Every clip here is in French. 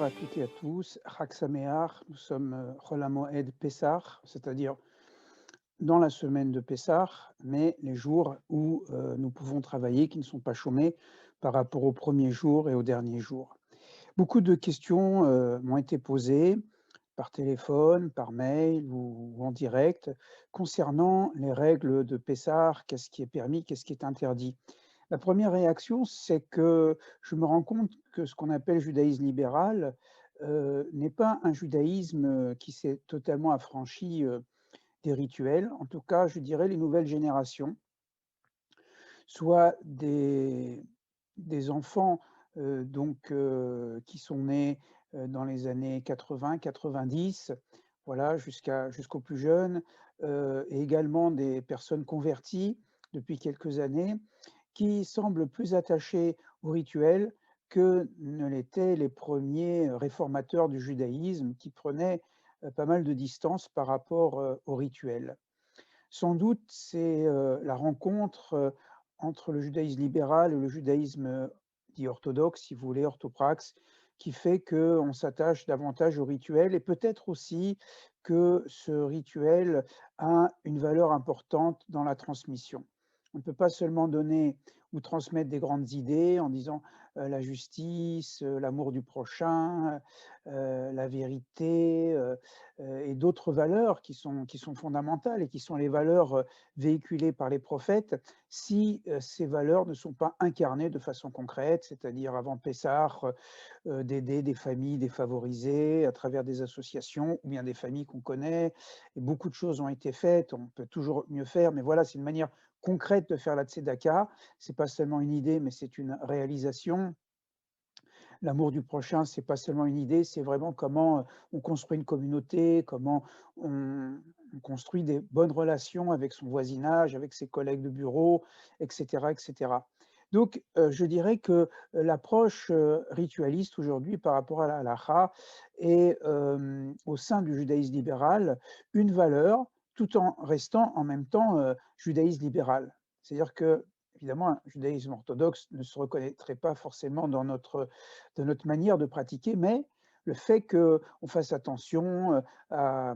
à toutes et à tous. Chag Sameach, nous sommes Chol HaMoed Pessah, c'est-à-dire dans la semaine de Pessah, mais les jours où nous pouvons travailler, qui ne sont pas chômés par rapport aux premiers jours et aux derniers jours. Beaucoup de questions m'ont été posées par téléphone, par mail ou en direct concernant les règles de Pessah, qu'est-ce qui est permis, qu'est-ce qui est interdit. La première réaction, c'est que je me rends compte que ce qu'on appelle judaïsme libéral n'est pas un judaïsme qui s'est totalement affranchi des rituels. En tout cas, je dirais les nouvelles générations, soit des enfants qui sont nés dans les années 80-90, voilà, jusqu'aux plus jeunes, et également des personnes converties depuis quelques années, qui semblent plus attachés au rituel que ne l'étaient les premiers réformateurs du judaïsme qui prenaient pas mal de distance par rapport au rituel. Sans doute, c'est la rencontre entre le judaïsme libéral et le judaïsme dit orthodoxe, si vous voulez, orthopraxe, qui fait qu'on s'attache davantage au rituel et peut-être aussi que ce rituel a une valeur importante dans la transmission. On ne peut pas seulement donner ou transmettre des grandes idées en disant la justice, l'amour du prochain, la vérité, et d'autres valeurs qui sont fondamentales et qui sont les valeurs véhiculées par les prophètes, si ces valeurs ne sont pas incarnées de façon concrète, c'est-à-dire avant Pessah, d'aider des familles défavorisées à travers des associations ou bien des familles qu'on connaît. Et beaucoup de choses ont été faites, on peut toujours mieux faire, mais voilà, c'est une manière concrète de faire la tzedaka. C'est pas seulement une idée, mais c'est une réalisation. L'amour du prochain, c'est pas seulement une idée, c'est vraiment comment on construit une communauté, comment on construit des bonnes relations avec son voisinage, avec ses collègues de bureau, etc., etc. Donc, je dirais que l'approche ritualiste aujourd'hui par rapport à la halakha est au sein du judaïsme libéral une valeur tout en restant en même temps judaïsme libéral. C'est-à-dire que évidemment, un judaïsme orthodoxe ne se reconnaîtrait pas forcément dans notre manière de pratiquer, mais le fait qu'on fasse attention à,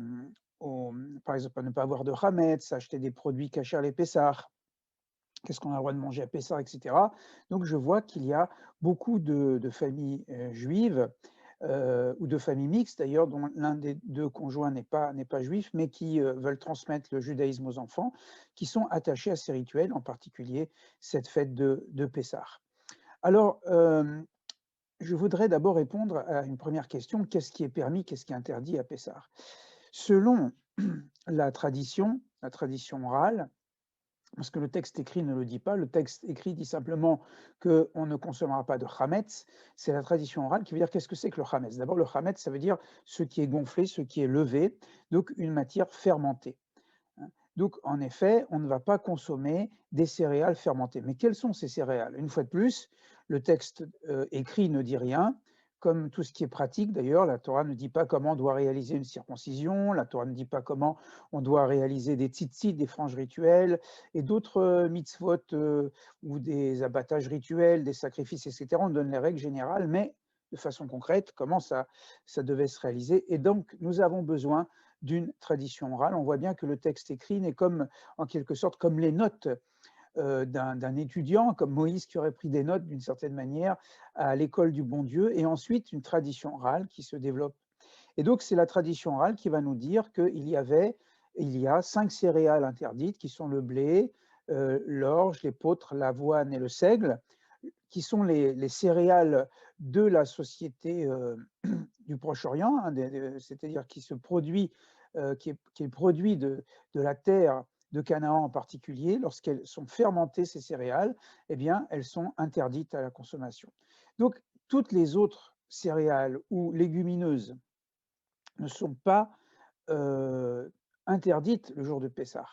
par exemple, à ne pas avoir de chametz, acheter des produits cachers les Pessah, qu'est-ce qu'on a le droit de manger à Pessah, etc. Donc je vois qu'il y a beaucoup de familles juives ou de familles mixtes d'ailleurs, dont l'un des deux conjoints n'est pas juif, mais qui veulent transmettre le judaïsme aux enfants, qui sont attachés à ces rituels, en particulier cette fête de Pessah. Alors, je voudrais d'abord répondre à une première question, qu'est-ce qui est permis, qu'est-ce qui est interdit à Pessah? Selon la tradition orale, parce que le texte écrit ne le dit pas, le texte écrit dit simplement qu'on ne consommera pas de chametz, c'est la tradition orale qui veut dire qu'est-ce que c'est que le chametz? D'abord, le chametz, ça veut dire ce qui est gonflé, ce qui est levé, donc une matière fermentée. Donc, en effet, on ne va pas consommer des céréales fermentées. Mais quelles sont ces céréales? Une fois de plus, le texte écrit ne dit rien. Comme tout ce qui est pratique, d'ailleurs, la Torah ne dit pas comment on doit réaliser une circoncision, la Torah ne dit pas comment on doit réaliser des tzitzit, des franges rituelles, et d'autres mitzvot ou des abattages rituels, des sacrifices, etc. On donne les règles générales, mais de façon concrète, comment ça devait se réaliser. Et donc, nous avons besoin d'une tradition orale. On voit bien que le texte écrit n'est comme, en quelque sorte, comme les notes d'un étudiant, comme Moïse qui aurait pris des notes d'une certaine manière à l'école du bon Dieu, et ensuite une tradition orale qui se développe. Et donc, c'est la tradition orale qui va nous dire il y a 5 céréales interdites qui sont le blé, l'orge, l'épeautre, l'avoine et le seigle, qui sont les céréales de la société du Proche-Orient, hein, c'est-à-dire qui se produit, qui est produit de la terre de Canaan en particulier. Lorsqu'elles sont fermentées, ces céréales, eh bien, elles sont interdites à la consommation. Donc, toutes les autres céréales ou légumineuses ne sont pas interdites le jour de Pessah,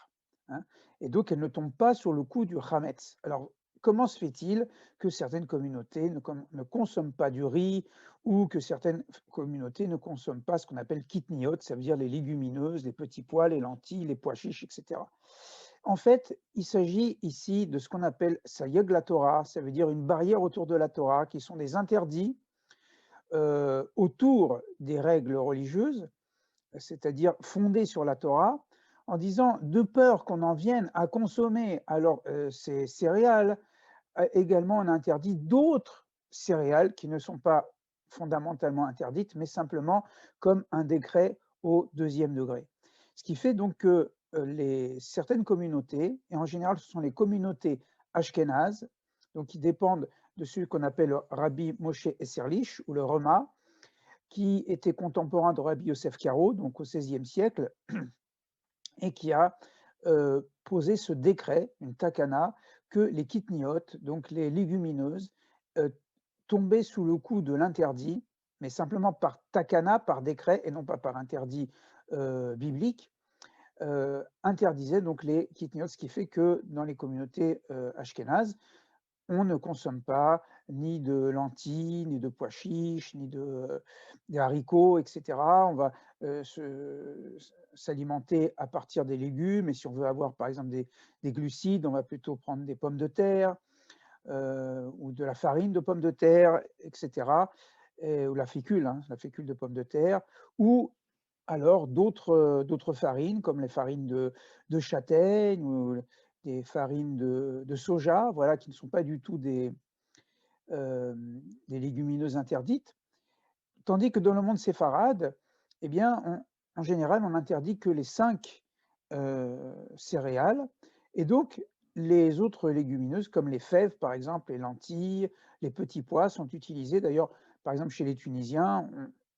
hein, et donc elles ne tombent pas sur le coup du Hametz. Alors, comment se fait-il que certaines communautés ne consomment pas du riz ou que certaines communautés ne consomment pas ce qu'on appelle kitniot, ça veut dire les légumineuses, les petits pois, les lentilles, les pois chiches, etc. En fait, il s'agit ici de ce qu'on appelle Sayeg la Torah, ça veut dire une barrière autour de la Torah, qui sont des interdits autour des règles religieuses, c'est-à-dire fondées sur la Torah, en disant, de peur qu'on en vienne à consommer alors ces céréales, également on interdit d'autres céréales qui ne sont pas fondamentalement interdites, mais simplement comme un décret au deuxième degré. Ce qui fait donc que certaines communautés, et en général ce sont les communautés ashkénazes, donc qui dépendent de celui qu'on appelle le Rabbi Moshe Esserlich ou le Rema, qui était contemporain de Rabbi Yosef Karo, donc au XVIe siècle, et qui a posé ce décret, une takana, que les kitniotes, donc les légumineuses, tombaient sous le coup de l'interdit, mais simplement par takana, par décret, et non pas par interdit biblique, interdisait donc les kitniotes, ce qui fait que dans les communautés ashkénazes, on ne consomme pas ni de lentilles, ni de pois chiches, ni des haricots, etc. On va s'alimenter à partir des légumes, et si on veut avoir par exemple des glucides, on va plutôt prendre des pommes de terre ou de la farine de pommes de terre, etc. Ou la fécule, hein, la fécule de pommes de terre, ou alors d'autres farines, comme les farines de châtaigne ou des farines de soja, voilà, qui ne sont pas du tout des légumineuses interdites. Tandis que dans le monde séfarade, eh bien, en général, on n'interdit que les 5 céréales, et donc les autres légumineuses, comme les fèves, par exemple, les lentilles, les petits pois, sont utilisés. D'ailleurs, par exemple, chez les Tunisiens,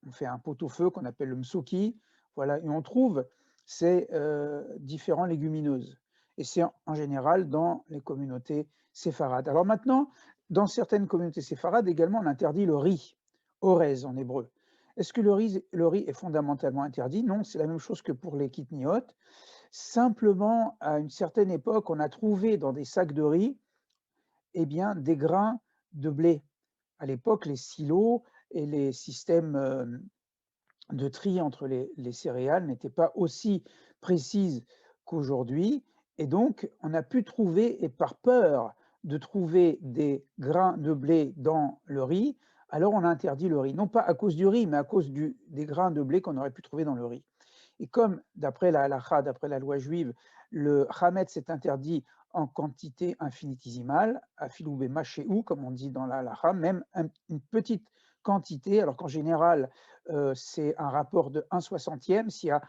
on fait un pot-au-feu qu'on appelle le msouki, voilà, et on trouve ces différentes légumineuses. Et c'est en général dans les communautés séfarades. Alors maintenant, dans certaines communautés séfarades également, on interdit le riz, orez en hébreu. Est-ce que le riz est fondamentalement interdit? Non, c'est la même chose que pour les kitniotes. Simplement, à une certaine époque, on a trouvé dans des sacs de riz, eh bien, des grains de blé. À l'époque, les silos et les systèmes de tri entre les céréales n'étaient pas aussi précises qu'aujourd'hui. Et donc, on a pu trouver, et par peur de trouver des grains de blé dans le riz, alors on a interdit le riz. Non pas à cause du riz, mais à cause des grains de blé qu'on aurait pu trouver dans le riz. Et comme, d'après la halacha, d'après la loi juive, le chametz est interdit en quantité infinitésimale, afilou b'mashéou, comme on dit dans la halacha, même une petite quantité, alors qu'en général, c'est un rapport de 1/60. S'il y a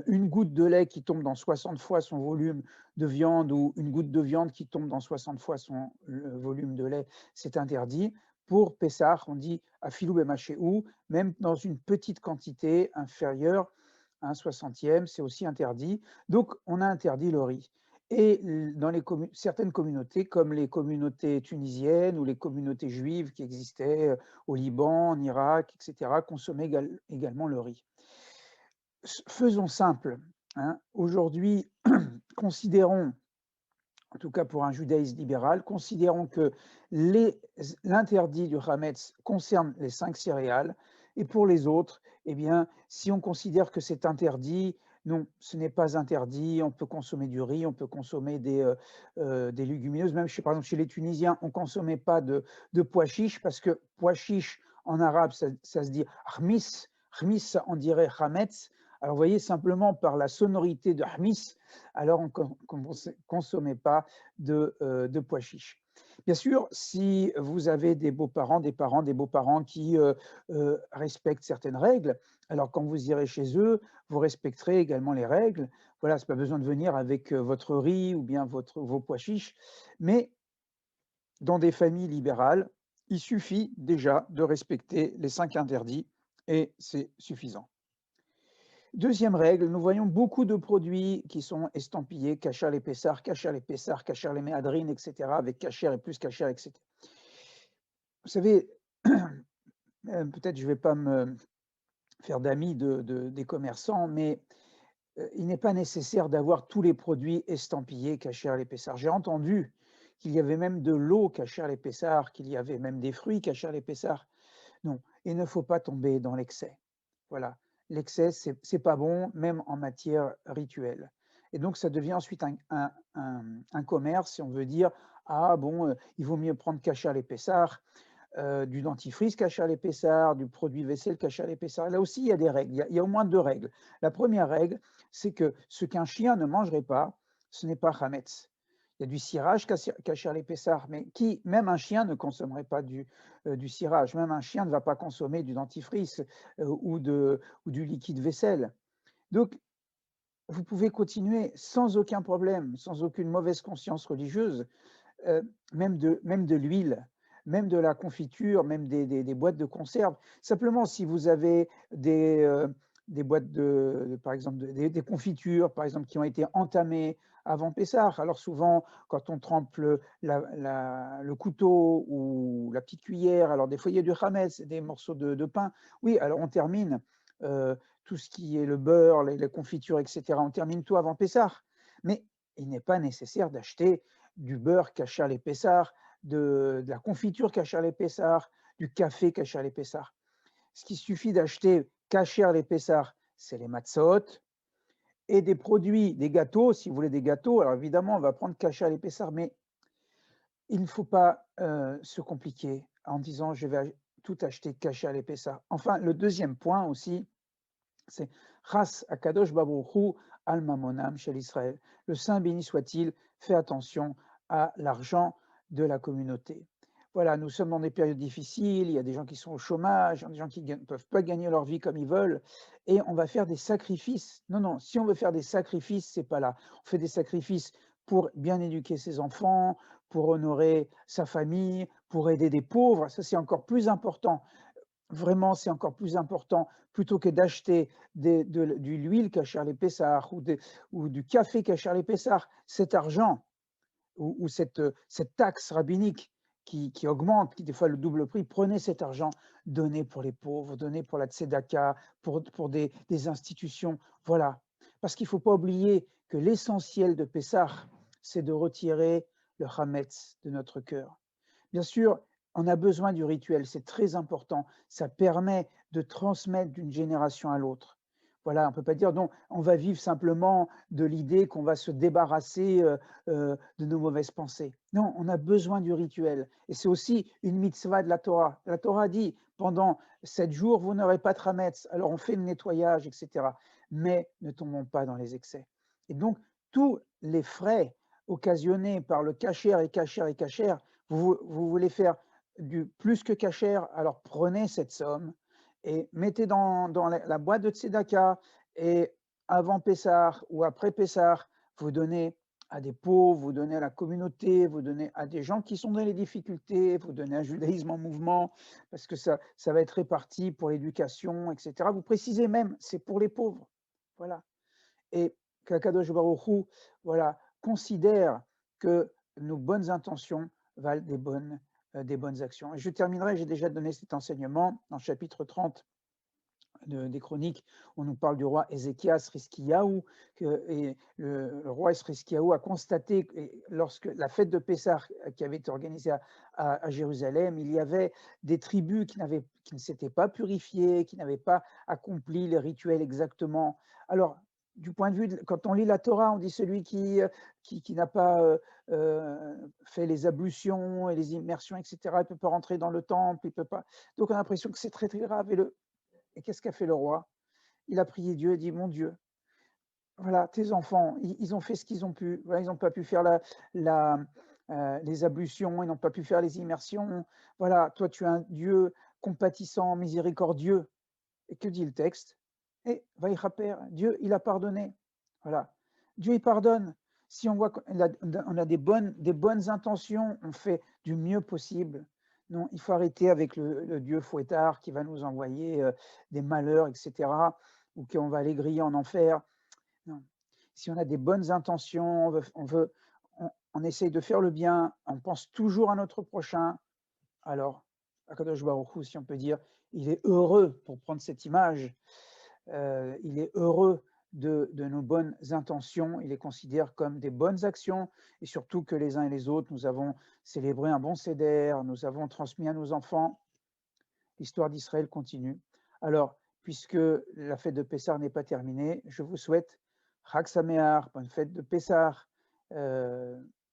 une goutte de lait qui tombe dans 60 fois son volume de viande, ou une goutte de viande qui tombe dans 60 fois son volume de lait, c'est interdit. Pour Pessah, on dit afilou b'mashéou, même dans une petite quantité inférieure à 1/60, c'est aussi interdit. Donc, on a interdit le riz. Et dans certaines communautés, comme les communautés tunisiennes ou les communautés juives qui existaient au Liban, en Irak, etc., consommaient également le riz. Faisons simple, hein. Aujourd'hui, considérons, en tout cas pour un judaïsme libéral, considérons que l'interdit du Hametz concerne les 5 céréales, et pour les autres, eh bien, si on considère que c'est interdit, non, ce n'est pas interdit, on peut consommer du riz, on peut consommer des légumineuses, même par exemple chez les Tunisiens, on ne consommait pas de pois chiches, parce que pois chiches en arabe, ça se dit khmis, khmis on dirait Hametz. Alors vous voyez, simplement par la sonorité de khmis, alors on ne consommait pas de pois chiches. Bien sûr, si vous avez des beaux-parents, des beaux-parents qui respectent certaines règles, alors quand vous irez chez eux, vous respecterez également les règles. Voilà, ce n'est pas besoin de venir avec votre riz ou bien vos pois chiches, mais dans des familles libérales, il suffit déjà de respecter les 5 interdits, et c'est suffisant. Deuxième règle, nous voyons beaucoup de produits qui sont estampillés Kasher les Pessar, Kasher les Pessar, Kasher les Méhadrines, etc., avec Kasher et plus Kasher, etc. Vous savez, peut-être je ne vais pas me faire d'amis des commerçants, mais il n'est pas nécessaire d'avoir tous les produits estampillés Kasher les Pessar. J'ai entendu qu'il y avait même de l'eau Kasher les Pessar, qu'il y avait même des fruits Kasher les Pessar. Non, il ne faut pas tomber dans l'excès. Voilà. L'excès, c'est pas bon, même en matière rituelle. Et donc, ça devient ensuite un commerce, si on veut dire, ah bon, il vaut mieux prendre Kasher les Pessar, du dentifrice kasher les Pessar, du produit vaisselle kasher les Pessar. Là aussi, il y a des règles. Il y a au moins 2 règles. La première règle, c'est que ce qu'un chien ne mangerait pas, ce n'est pas chametz. Il y a du cirage kasher les Pessar, mais même un chien ne consommerait pas du cirage. Même un chien ne va pas consommer du dentifrice ou du liquide vaisselle. Donc, vous pouvez continuer sans aucun problème, sans aucune mauvaise conscience religieuse, même de l'huile, même de la confiture, même des boîtes de conserve. Simplement, si vous avez des boîtes par exemple, des confitures, par exemple, qui ont été entamées avant Pessah. Alors souvent, quand on trempe le couteau ou la petite cuillère, alors des fois il y a du chametz, des morceaux de pain. Oui, alors on termine tout ce qui est le beurre, les confitures, etc. On termine tout avant Pessah. Mais il n'est pas nécessaire d'acheter du beurre kasher les Pessar, de la confiture kasher les Pessar, du café kasher les Pessar. Ce qui suffit d'acheter kasher les Pessar, c'est les matzot et des produits, des gâteaux, si vous voulez des gâteaux. Alors évidemment, on va prendre kasher les Pessar, mais il ne faut pas se compliquer en disant je vais tout acheter kasher les Pessar. Enfin, le deuxième point aussi, c'est Ras Akadosh Baruch al Mamonam chez l'Israël. Le Saint béni soit-il, fait attention à l'argent de la communauté. Voilà, nous sommes dans des périodes difficiles, il y a des gens qui sont au chômage, il y a des gens qui ne peuvent pas gagner leur vie comme ils veulent, et on va faire des sacrifices. Non, non, si on veut faire des sacrifices, c'est pas là. On fait des sacrifices pour bien éduquer ses enfants, pour honorer sa famille, pour aider des pauvres, ça c'est encore plus important. Vraiment, c'est encore plus important, plutôt que d'acheter de l'huile kasher les Pessar ou du café kasher les Pessar, cet argent ou cette taxe rabbinique qui augmente, qui des fois le double prix, prenez cet argent, donnez pour les pauvres, donnez pour la tzedaka, pour des institutions. Voilà. Parce qu'il ne faut pas oublier que l'essentiel de Pessah, c'est de retirer le chametz de notre cœur. Bien sûr, on a besoin du rituel, c'est très important. Ça permet de transmettre d'une génération à l'autre. Voilà, on ne peut pas dire non, on va vivre simplement de l'idée qu'on va se débarrasser de nos mauvaises pensées. Non, on a besoin du rituel. Et c'est aussi une mitzvah de la Torah. La Torah dit, pendant 7 jours, vous n'aurez pas de chametz. Alors on fait le nettoyage, etc. Mais ne tombons pas dans les excès. Et donc, tous les frais occasionnés par le kasher et kasher et kasher, vous voulez faire du plus que kasher, alors prenez cette somme et mettez dans la boîte de tzedaka et avant Pessah ou après Pessah, vous donnez à des pauvres, vous donnez à la communauté, vous donnez à des gens qui sont dans les difficultés, vous donnez un judaïsme en mouvement, parce que ça va être réparti pour l'éducation, etc. Vous précisez même, c'est pour les pauvres. Voilà. Et qu'Akadosh Baruch Hu, voilà, considère que nos bonnes intentions valent des bonnes actions. Et je terminerai, j'ai déjà donné cet enseignement dans le chapitre 30 des Chroniques, on nous parle du roi Ézéchias Riskiaou, et le roi Riskiaou a constaté que lorsque la fête de Pessah qui avait été organisée à Jérusalem, il y avait des tribus qui ne s'étaient pas purifiées, qui n'avaient pas accompli les rituels exactement. Alors, du point de vue, quand on lit la Torah, on dit celui qui n'a pas fait les ablutions et les immersions, etc., il ne peut pas rentrer dans le temple, il peut pas. Donc on a l'impression que c'est très très grave. Et qu'est-ce qu'a fait le roi? Il a prié Dieu et dit, mon Dieu, voilà, tes enfants, ils ont fait ce qu'ils ont pu. Voilà, ils n'ont pas pu faire les ablutions, ils n'ont pas pu faire les immersions. Voilà, toi, tu es un Dieu compatissant, miséricordieux. Et que dit le texte? Et Vaïchaper, Dieu, il a pardonné. Voilà, Dieu, il pardonne. Si on voit qu'on a des bonnes intentions, on fait du mieux possible. Non, il faut arrêter avec le Dieu fouettard qui va nous envoyer des malheurs, etc., ou qu'on va aller griller en enfer. Non. Si on a des bonnes intentions, on essaye de faire le bien, on pense toujours à notre prochain, alors, Akadosh Baruch Hu, si on peut dire, il est heureux, pour prendre cette image, il est heureux de nos bonnes intentions, il les considère comme des bonnes actions, et surtout que les uns et les autres, nous avons célébré un bon seder, nous avons transmis à nos enfants. L'histoire d'Israël continue. Alors, puisque la fête de Pessah n'est pas terminée, je vous souhaite Chag Sameach, bonne fête de Pessah,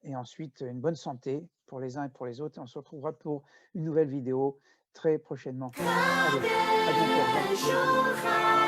et ensuite une bonne santé pour les uns et pour les autres. Et on se retrouvera pour une nouvelle vidéo très prochainement. Allez, à bientôt, au revoir.